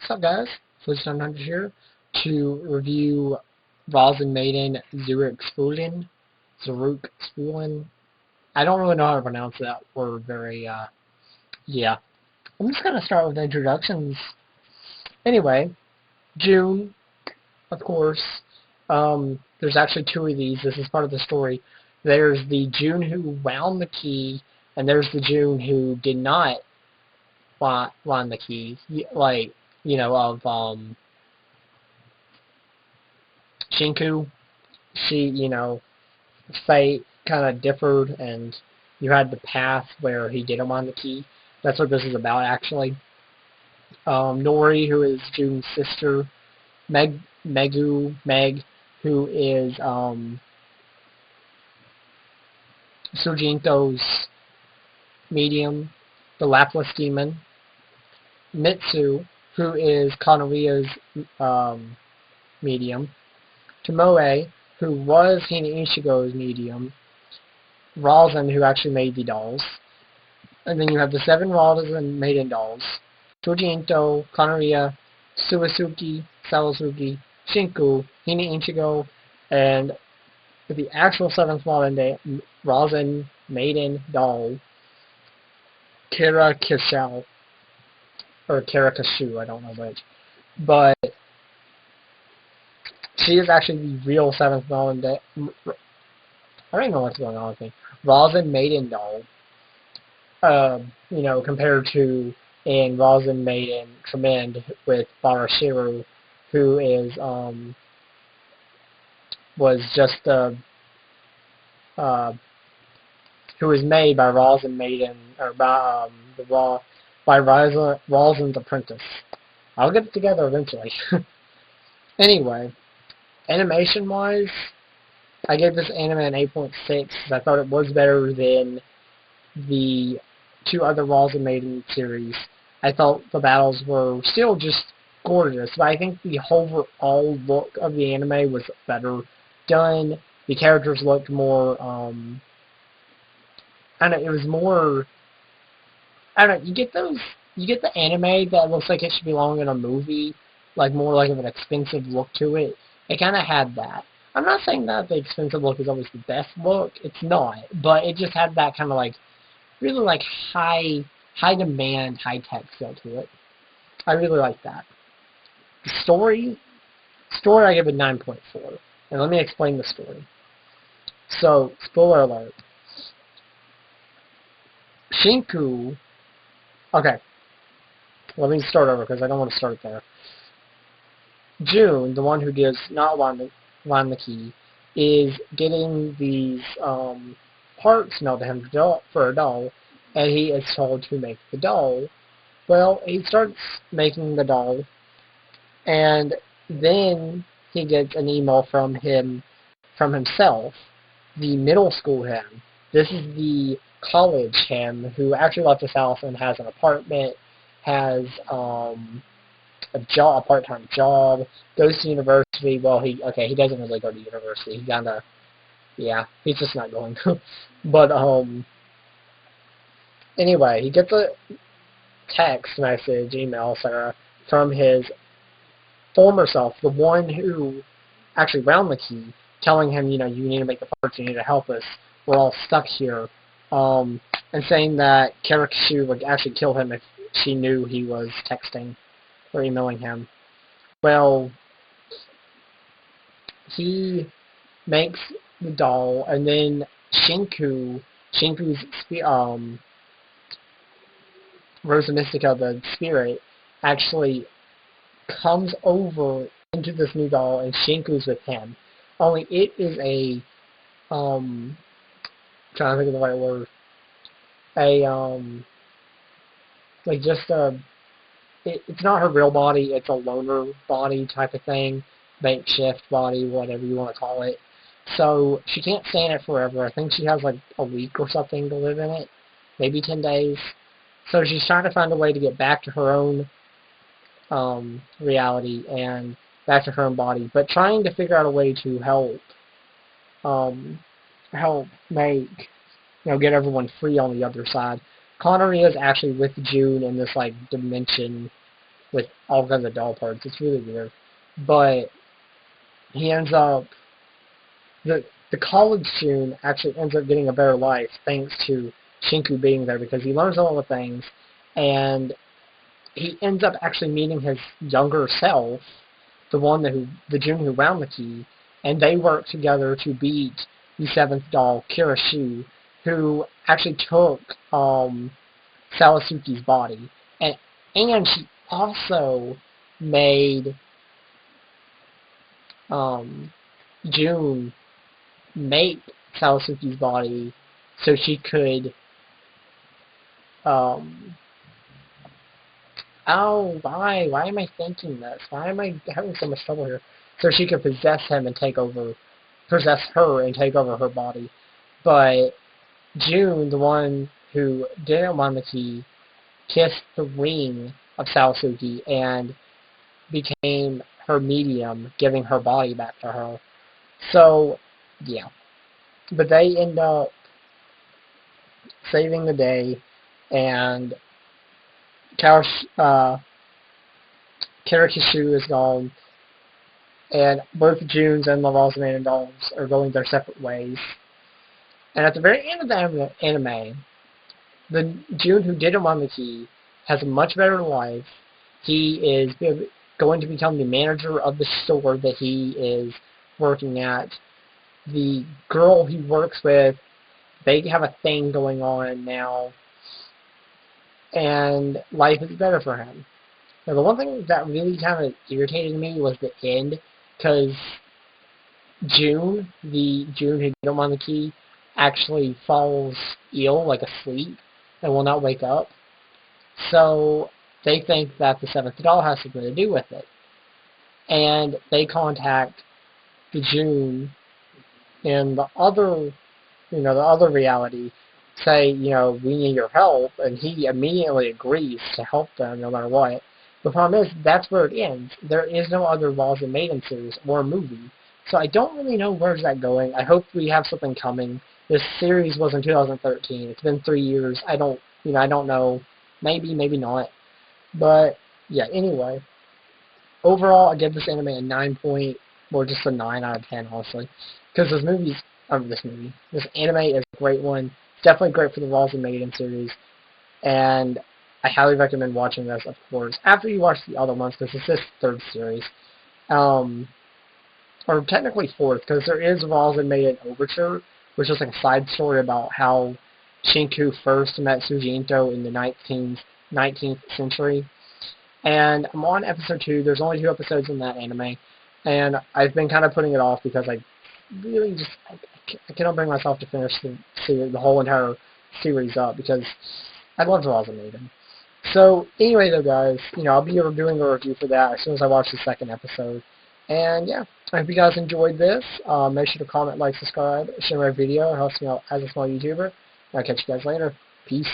What's up, guys? Flintstone here to review Rozen Maiden Zuruckspulen. Zuruckspulen. I don't really know how to pronounce that word yeah. I'm just going to start with introductions. Anyway, June, of course. There's actually two of these. This is part of the story. There's the June who wound the key, and there's the June who did not wound the key. Like, Shinku, fate kind of differed, and you had the path where he didn't want the key. That's what this is about, actually. Nori, who is June's sister, Meg, who is Sujinto's medium, the Lapless demon, Mitsu, who is Kanoria's medium, Tomoe, who was Hina Ichigo's medium, Rozen, who actually made the dolls, and then you have the 7 Rozen Maiden dolls, Tojinto, Kanoria, Suisuki, Sawasuki, Shinku, Hina Ichigo, and the actual 7th Rozen Maiden doll, Kira Kishou, or Kira Kashu, I don't know which, but she is actually the real 7th Rozen. I don't know what's going on with me. Rozen Maiden doll. Compared to in Rozen Maiden Tremend with Barashiru, who is was just who was made by Rozen Maiden or by Rozen's apprentice. I'll get it together eventually. Anyway, animation-wise, I gave this anime an 8.6 because I thought it was better than the 2 other Rozen Maiden series. I thought the battles were still just gorgeous, but I think the overall look of the anime was better done. The characters looked more, it was more, you get the anime that looks like it should belong in a movie, like more like of an expensive look to it. It kind of had that. I'm not saying that the expensive look is always the best look. It's not, but it just had that kind of like really like high demand, high tech feel to it. I really like that. The story I give it 9.4, and let me explain the story. So, spoiler alert. Shinku. Okay, let me start over because I don't want to start there. June, the one who does not want the key, is getting these parts mailed to him for a doll, and he is told to make the doll. Well, he starts making the doll, and then he gets an email from himself, the middle school him. This is the college him who actually left his house and has an apartment, has a part-time job, goes to university. Well, he doesn't really go to university. He kind of, he's just not going. But anyway, he gets a text message, email, etc., from his former self, the one who actually wound the key, telling him, you need to make the parts, you need to help us, we're all stuck here, and saying that Karakishu would actually kill him if she knew he was texting or emailing him. Well, he makes the doll, and then Shinku's Rosa Mystica, the spirit, actually comes over into this new doll, and Shinku's with him. Only it is a, trying to think of the right word, it's not her real body, it's a loner body type of thing, makeshift body, whatever you want to call it. So she can't stay in it forever. I think she has like a week or something to live in it, maybe 10 days. So she's trying to find a way to get back to her own reality and back to her own body, but trying to figure out a way to help make, get everyone free on the other side. Connery is actually with June in this like dimension with all kinds of doll parts. It's really weird. But he ends up, the college student actually ends up getting a better life thanks to Shinku being there, because he learns all the things, and he ends up actually meeting his younger self, the June who wound the key, and they work together to beat the seventh doll, Kirashu, who actually took Sawasuke's body, and she also made June make Sawasuke's body so she could why am I thinking this? Why am I having so much trouble here? So she could possess her and take over her body. But June, the one who didn't want the key, kissed the ring of Sawasuke and became her medium, giving her body back to her. So, yeah. But they end up saving the day, and Karakishu is gone, and both Junes and the Rozen Maiden dolls are going their separate ways. And at the very end of the anime, the June who didn't want the key has a much better life. He is going to become the manager of the store that he is working at. The girl he works with, they have a thing going on now, and life is better for him. Now, the one thing that really kind of irritated me was the end, because June, the June who didn't want the key, actually falls ill, like asleep, and will not wake up. So they think that the seventh doll has something to do with it. And they contact the June in the other reality, say, we need your help, and he immediately agrees to help them no matter what. The problem is, that's where it ends. There is no other Rozen Maiden series or movie. So I don't really know where's that going. I hope we have something coming. This series was in 2013. It's been 3 years. I don't know. Maybe, maybe not. But, yeah, anyway. Overall, I give this anime a 9 point, or just a 9 out of 10, honestly. Because this anime is a great one. It's definitely great for the Rozen Maiden series. And I highly recommend watching this, of course, after you watch the other ones, because it's this third series. Or technically fourth, because there is Rozen Maiden Overture, which is like a side story about how Shinku first met Sujinto in the 19th century. And I'm on episode 2. There's only 2 episodes in that anime. And I've been kind of putting it off because I really just, I cannot bring myself to finish the whole entire series up, because I love Rozen Maiden. So, anyway though, guys, I'll be doing a review for that as soon as I watch the second episode. And, yeah, I hope you guys enjoyed this. Make sure to comment, like, subscribe, share my video. It helps me out as a small YouTuber. And I'll catch you guys later. Peace.